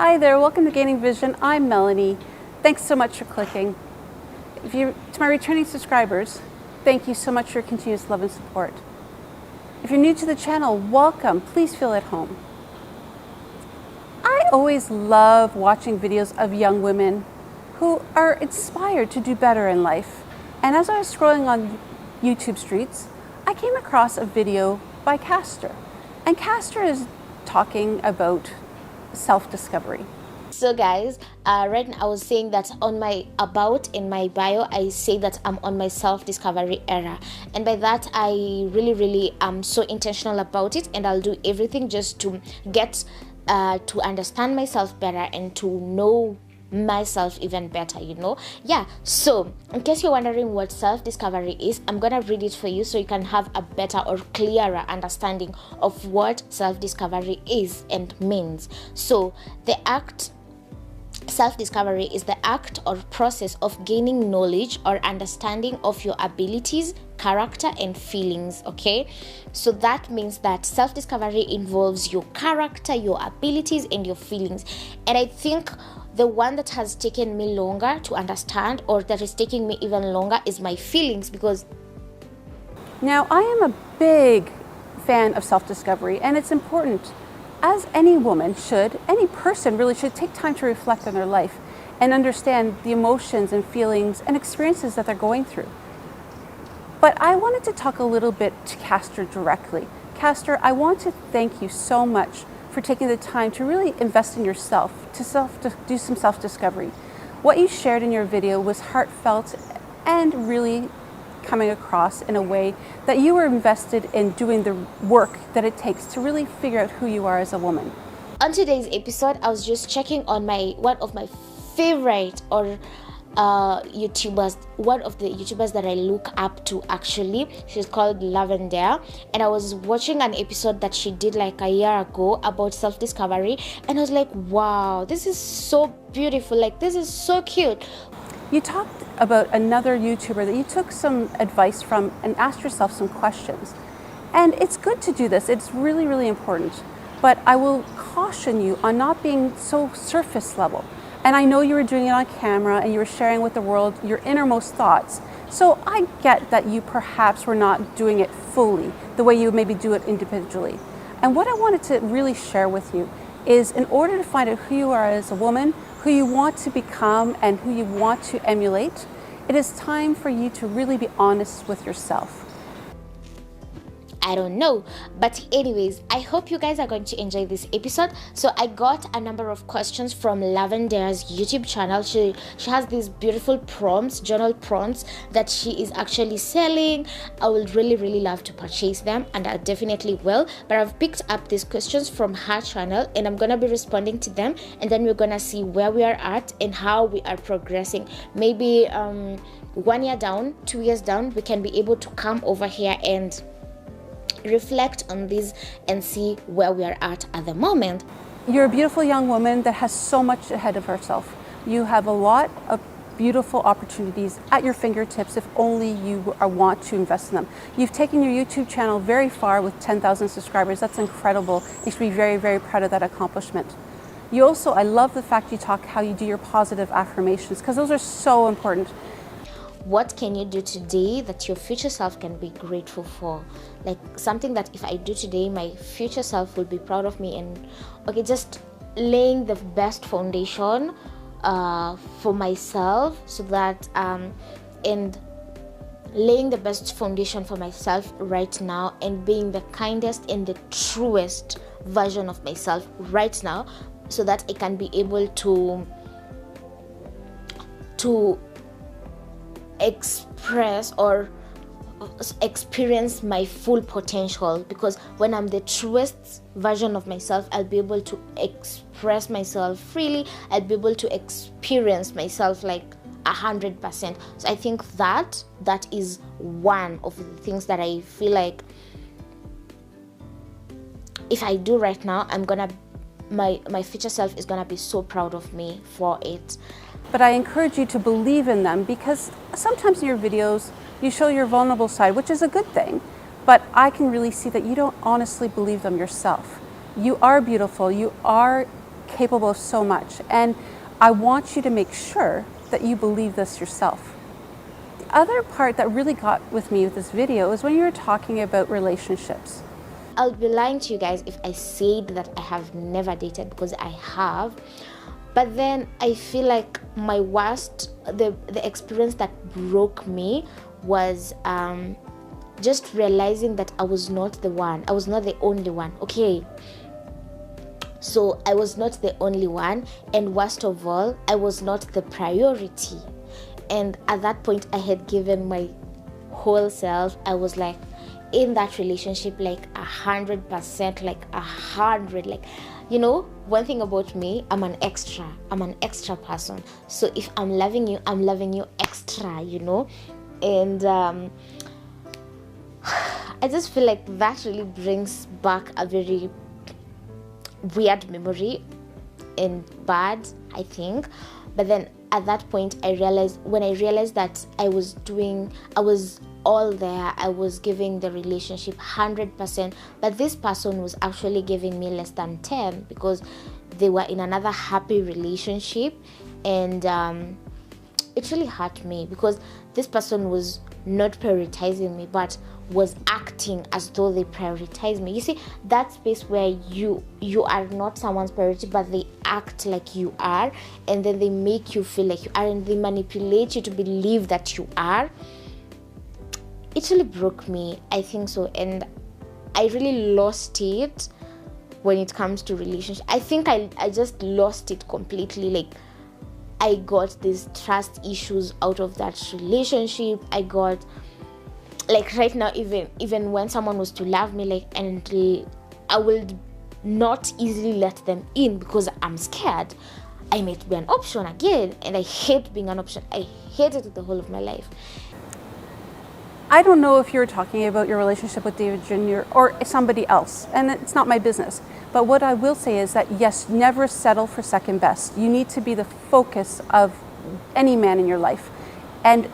Hi there, welcome to Gaining Vision. I'm Melanie. Thanks so much for clicking. To my returning subscribers, thank you so much for your continuous love and support. If you're new to the channel, welcome. Please feel at home. I always love watching videos of young women who are inspired to do better in life. And as I was scrolling on YouTube streets, I came across a video by Castor. And Castor is talking about self-discovery. So guys, right now I was saying that on my about in my bio I say that I'm on my self-discovery era, and by that I really am so intentional about it, and I'll do everything just to get to understand myself better and to know myself even better, so in case you're wondering what self-discovery is, I'm gonna read it for you so you can have a better or clearer understanding of what self-discovery is and means. So self-discovery is the act or process of gaining knowledge or understanding of your abilities, character and feelings. Okay, so that means that self-discovery involves your character, your abilities and your feelings. And I think the one that has taken me longer to understand, or that is taking me even longer, is my feelings, because now I am a big fan of self-discovery, and it's important. As any woman should, any person really should take time to reflect on their life and understand the emotions and feelings and experiences that they're going through. But I wanted to talk a little bit to Castor directly. Castor, I want to thank you so much for taking the time to really invest in yourself, to do some self-discovery. What you shared in your video was heartfelt and really coming across in a way that you were invested in doing the work that it takes to really figure out who you are as a woman. On today's episode, I was just checking on one of my favorite YouTubers, one of the YouTubers that I look up to actually. She's called Lavender, and I was watching an episode that she did like a year ago about self-discovery, and I was like, wow, this is so beautiful, like this is so cute. You talked about another YouTuber that you took some advice from and asked yourself some questions. And it's good to do this. It's really important. But I will caution you on not being so surface level. And I know you were doing it on camera and you were sharing with the world your innermost thoughts. So I get that you perhaps were not doing it fully the way you would maybe do it individually. And what I wanted to really share with you is, in order to find out who you are as a woman, who you want to become and who you want to emulate, it is time for you to really be honest with yourself. I don't know, but anyways, I hope you guys are going to enjoy this episode. So I got a number of questions from Lavender's YouTube channel. She has these beautiful prompts, journal prompts that she is actually selling. I would really love to purchase them, and I definitely will. But I've picked up these questions from her channel, and I'm gonna be responding to them, and then we're gonna see where we are at and how we are progressing. Maybe 1 year down, 2 years down, we can be able to come over here and reflect on this and see where we are at the moment. You're a beautiful young woman that has so much ahead of herself. You have a lot of beautiful opportunities at your fingertips if only you want to invest in them. You've taken your YouTube channel very far with 10,000 subscribers. That's incredible. You should be very proud of that accomplishment. You also, I love the fact you talk how you do your positive affirmations, because those are so important. What can you do today that your future self can be grateful for? Like something that if I do today, my future self will be proud of me. And okay, just laying the best foundation for myself, so that and laying the best foundation for myself right now, and being the kindest and the truest version of myself right now, so that I can be able to express or experience my full potential. Because when I'm the truest version of myself, I'll be able to express myself freely. I'll be able to experience myself like 100%. So I think that is one of the things that I feel like if I do right now, my future self is gonna be so proud of me for it. But I encourage you to believe in them, because sometimes in your videos you show your vulnerable side, which is a good thing, but I can really see that you don't honestly believe them yourself. You are beautiful, you are capable of so much. And I want you to make sure that you believe this yourself. The other part that really got with me with this video is when you were talking about relationships. I'll be lying to you guys if I said that I have never dated, because I have. But then I feel like my worst, the experience that broke me was just realizing that I was not the one. I was not the only one. Okay. So I was not the only one. And worst of all, I was not the priority. And at that point, I had given my whole self. I was like in that relationship, like 100%, like 100, like, you know, one thing about me, I'm an extra person. So if I'm loving you extra, you know. And I just feel like that really brings back a very weird memory and bad, I think. But then at that point, when I realized that I was all there, I was giving the relationship 100%, but this person was actually giving me less than 10 because they were in another happy relationship. And it really hurt me because this person was not prioritizing me, but was acting as though they prioritize me. You see, that space where you are not someone's priority, but they act like you are, and then they make you feel like you are, and they manipulate you to believe that you are. It really broke me, I think so. And I really lost it when it comes to relationships. I think I just lost it completely. Like, I got these trust issues out of that relationship. I got, like, right now, even when someone was to love me, like, and I will not easily let them in because I'm scared I might be an option again, and I hate being an option. I hated it the whole of my life. I don't know if you're talking about your relationship with David Jr. or somebody else, and it's not my business. But what I will say is that, yes, never settle for second best. You need to be the focus of any man in your life. And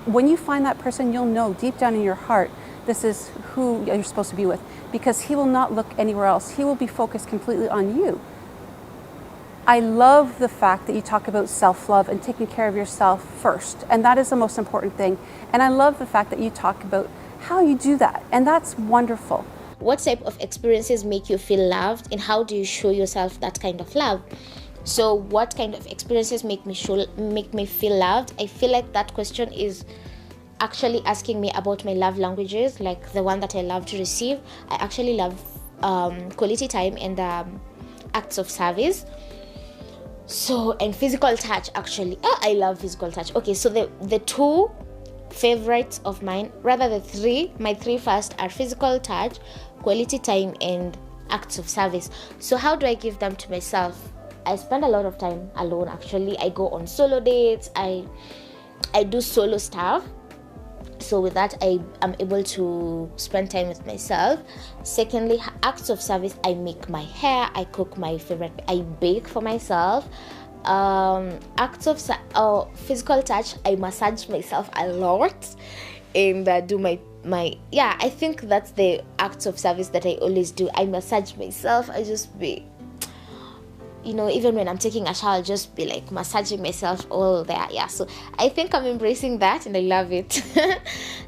when you find that person, you'll know deep down in your heart, this is who you're supposed to be with, because he will not look anywhere else. He will be focused completely on you. I love the fact that you talk about self-love and taking care of yourself first, and that is the most important thing. And I love the fact that you talk about how you do that, and that's wonderful. What type of experiences make you feel loved, and how do you show yourself that kind of love? So what kind of experiences make me feel loved? I feel like that question is actually asking me about my love languages, like the one that I love to receive. I actually love quality time and acts of service. So, and physical touch, actually. I love physical touch. Okay, so the two favorites of mine, rather the three, my three first are physical touch, quality time, and acts of service. So how do I give them to myself? I spend a lot of time alone, actually. I go on solo dates. I do solo stuff. So with that, I am able to spend time with myself. Secondly, acts of service, I make my hair, I cook my favorite, I bake for myself. Acts of physical touch, I massage myself a lot and do my I think that's the acts of service that I always do. I massage myself. I just be, even when I'm taking a shower, I'll just be like massaging myself all there. Yeah, so I think I'm embracing that and I love it.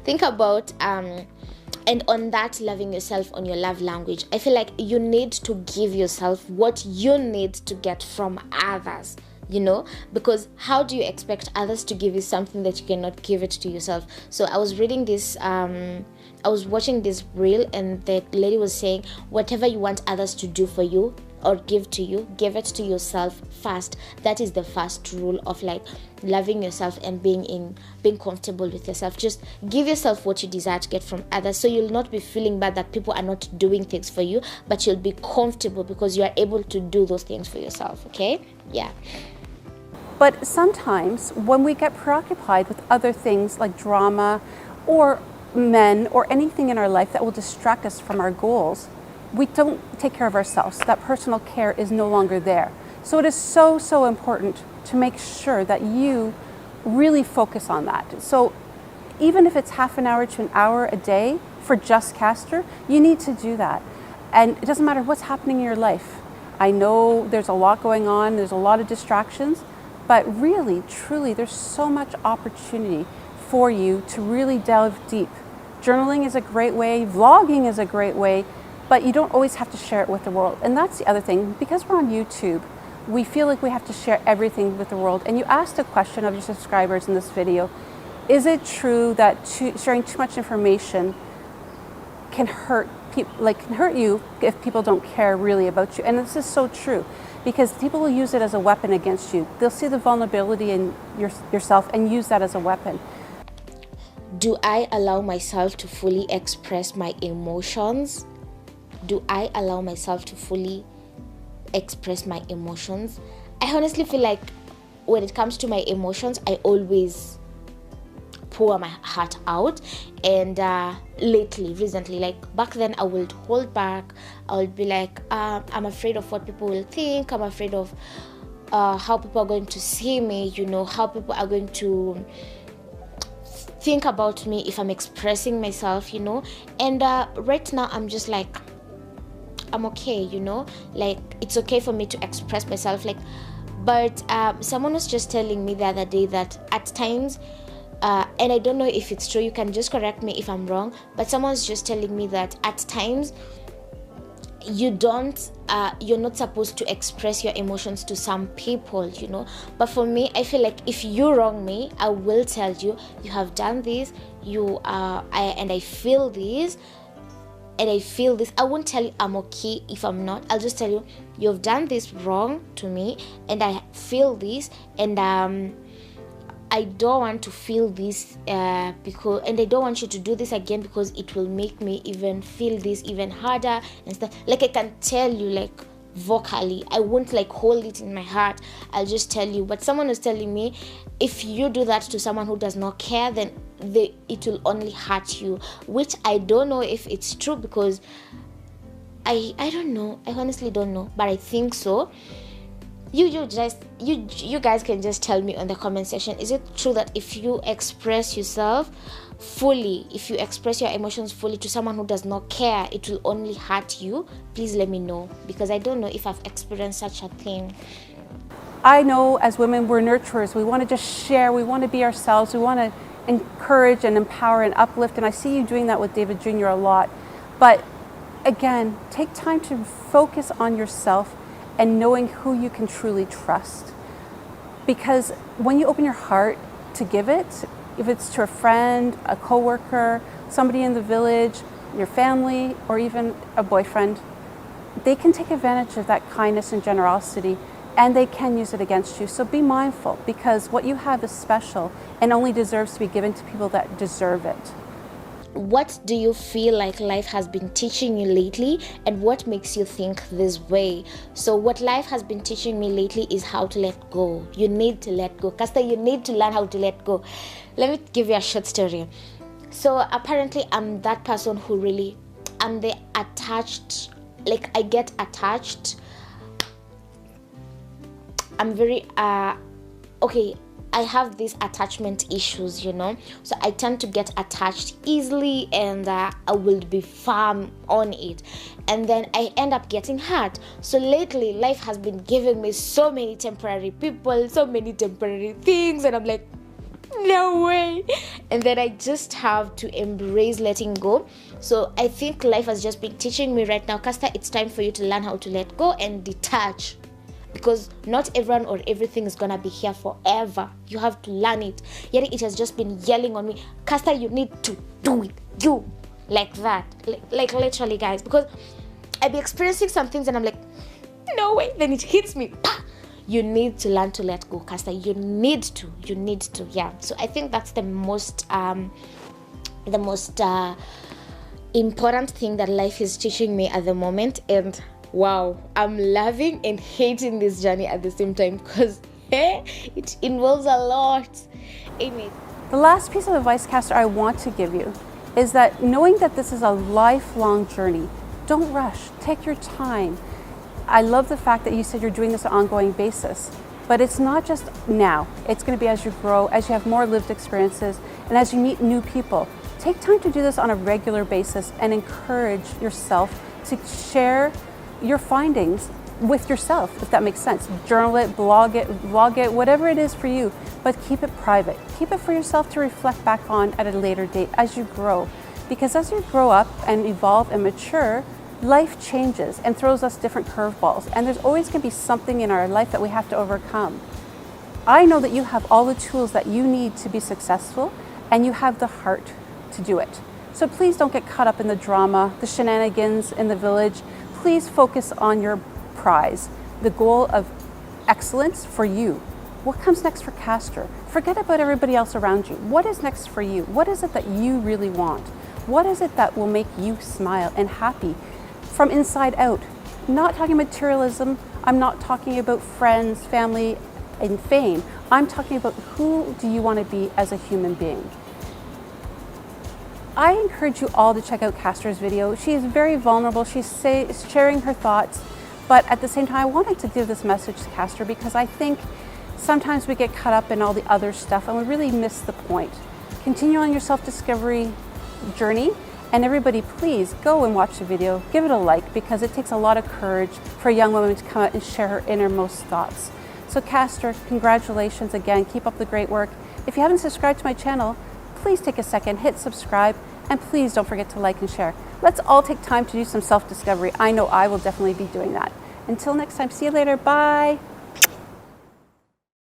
Think about and on that, loving yourself on your love language, I feel like you need to give yourself what you need to get from others, because how do you expect others to give you something that you cannot give it to yourself? So I was reading this I was watching this reel, and the lady was saying, whatever you want others to do for you or give to you, give it to yourself first. That is the first rule of like loving yourself and being comfortable with yourself. Just give yourself what you desire to get from others, so you'll not be feeling bad that people are not doing things for you, but you'll be comfortable because you are able to do those things for yourself. Okay? Yeah. But sometimes when we get preoccupied with other things like drama or men or anything in our life that will distract us from our goals, we don't take care of ourselves. That personal care is no longer there. So it is so, so important to make sure that you really focus on that. So even if it's half an hour to an hour a day for just Castor, you need to do that. And it doesn't matter what's happening in your life. I know there's a lot going on, there's a lot of distractions, but really, truly, there's so much opportunity for you to really delve deep. Journaling is a great way, vlogging is a great way, but you don't always have to share it with the world. And that's the other thing, because we're on YouTube, we feel like we have to share everything with the world. And you asked a question of your subscribers in this video, is it true that sharing too much information can hurt can hurt you if people don't care really about you? And this is so true, because people will use it as a weapon against you. They'll see the vulnerability in yourself and use that as a weapon. Do I allow myself to fully express my emotions? Do I allow myself to fully express my emotions? I honestly feel like when it comes to my emotions, I always pour my heart out. And recently, like back then, I would hold back. I would be like, I'm afraid of what people will think. I'm afraid of how people are going to see me, how people are going to think about me if I'm expressing myself, And right now, I'm just like, I'm okay, like it's okay for me to express myself. But someone was just telling me the other day that at times, and I don't know if it's true, you can just correct me if I'm wrong, but someone's just telling me that at times you're not supposed to express your emotions to some people, but for me, I feel like if you wrong me, I will tell you, you have done this, and I feel this, I won't tell you I'm okay if I'm not. I'll just tell you, you've done this wrong to me, and I feel this, and I don't want to feel this and I don't want you to do this again, because it will make me even feel this even harder and stuff. Like I can tell you, like vocally, I won't like hold it in my heart. I'll just tell you. But someone was telling me, if you do that to someone who does not care, then it will only hurt you, which I don't know if it's true, because I don't know. I honestly don't know, but I think so. You guys can just tell me on the comment section, is it true that if you express yourself fully, if you express your emotions fully to someone who does not care, it will only hurt you? Please let me know, because I don't know if I've experienced such a thing. I know as women, we're nurturers. We want to just share. We want to be ourselves. We want to encourage and empower and uplift. And I see you doing that with David Jr. a lot. But again, take time to focus on yourself and knowing who you can truly trust. Because when you open your heart to give it, if it's to a friend, a coworker, somebody in the village, your family, or even a boyfriend, they can take advantage of that kindness and generosity, and they can use it against you. So be mindful, because what you have is special and only deserves to be given to people that deserve it. What do you feel like life has been teaching you lately, and what makes you think this way? So what life has been teaching me lately is how to let go. You need to let go. Kasta, you need to learn how to let go. Let me give you a short story. So apparently I'm that person who really, I'm the attached, like I get attached. I'm very, okay, I have these attachment issues, so I tend to get attached easily, and I will be firm on it, and then I end up getting hurt. So lately, life has been giving me so many temporary people, so many temporary things, and I'm like, no way. And then I just have to embrace letting go. So I think life has just been teaching me right now, Kasta, it's time for you to learn how to let go and detach. Because not everyone or everything is gonna be here forever. You have to learn it. Yet it has just been yelling on me, Kasta, you need to do it. You, like that, like literally, guys. Because I be experiencing some things and I'm like, no way. Then it hits me. Pah! You need to learn to let go, Kasta. You need to. Yeah. So I think that's the most important thing that life is teaching me at the moment. And wow, I'm loving and hating this journey at the same time, because it involves a lot in it. The last piece of advice, Caster, I want to give you is that knowing that this is a lifelong journey, don't rush, take your time. I love the fact that you said you're doing this on an ongoing basis, but it's not just now. It's going to be as you grow, as you have more lived experiences, and as you meet new people. Take time to do this on a regular basis and encourage yourself to share your findings with yourself, if that makes sense. Journal it, blog it, vlog it, whatever it is for you, but keep it private. Keep it for yourself to reflect back on at a later date as you grow. Because as you grow up and evolve and mature, life changes and throws us different curveballs. And there's always going to be something in our life that we have to overcome. I know that you have all the tools that you need to be successful, and you have the heart to do it. So please don't get caught up in the drama, the shenanigans in the village. Please focus on your prize, the goal of excellence for you. What comes next for Castor? Forget about everybody else around you. What is next for you? What is it that you really want? What is it that will make you smile and happy from inside out? I'm not talking materialism. I'm not talking about friends, family, and fame. I'm talking about who do you want to be as a human being. I encourage you all to check out Castor's video. She is very vulnerable. She's sharing her thoughts, but at the same time, I wanted to give this message to Castor because I think sometimes we get caught up in all the other stuff and we really miss the point. Continue on your self-discovery journey, and everybody please go and watch the video, give it a like, because it takes a lot of courage for a young woman to come out and share her innermost thoughts. So Castor, congratulations again, keep up the great work. If you haven't subscribed to my channel, please take a second, hit subscribe, and please don't forget to like and share. Let's all take time to do some self-discovery. I know I will definitely be doing that. Until next time, see you later, bye.